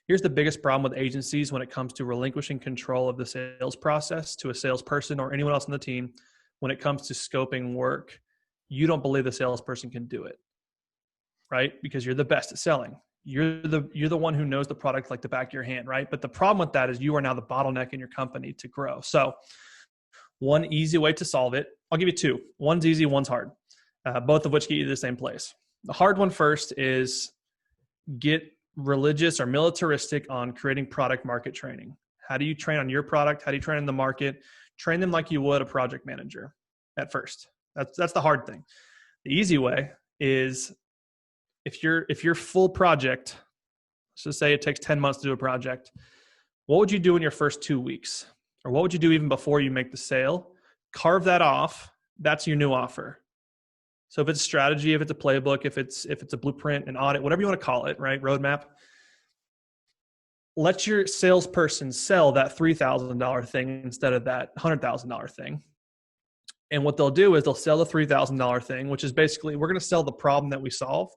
Here's the biggest problem with agencies when it comes to relinquishing control of the sales process to a salesperson or anyone else on the team. When it comes to scoping work, you don't believe the salesperson can do it, right? Because you're the best at selling. You're the one who knows the product like the back of your hand, right? But the problem with that is you are now the bottleneck in your company to grow. So one easy way to solve it, I'll give you two. One's easy, one's hard, both of which get you to the same place. The hard one first is get religious or militaristic on creating product market training. How do you train on your product? How do you train in the market? Train them like you would a project manager at first. That's the hard thing. The easy way is if your full project, let's just say it takes 10 months to do a project, what would you do in your first 2 weeks? Or what would you do even before you make the sale? Carve that off. That's your new offer. So if it's strategy, if it's a playbook, if it's a blueprint, an audit, whatever you want to call it, right? Roadmap. Let your salesperson sell that $3,000 thing instead of that $100,000 thing. And what they'll do is they'll sell the $3,000 thing, which is basically we're going to sell the problem that we solve.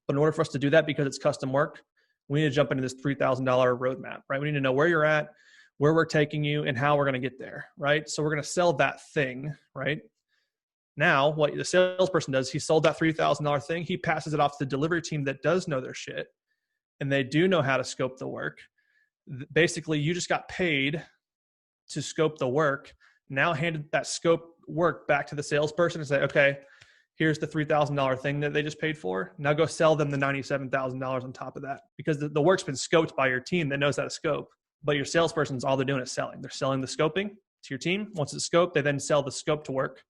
But in order for us to do that, because it's custom work, we need to jump into this $3,000 roadmap, right? We need to know where you're at, where we're taking you, and how we're going to get there, right? So we're going to sell that thing, right? Now, what the salesperson does, he sold that $3,000 thing. He passes it off to the delivery team that does know their shit, and they do know how to scope the work. Basically, you just got paid to scope the work. Now handed that scope work back to the salesperson and say, okay, here's the $3,000 thing that they just paid for. Now go sell them the $97,000 on top of that, because the work's been scoped by your team that knows how to scope. But your salesperson's all they're doing is selling. They're selling the scoping to your team. Once it's scoped, they then sell the scope to work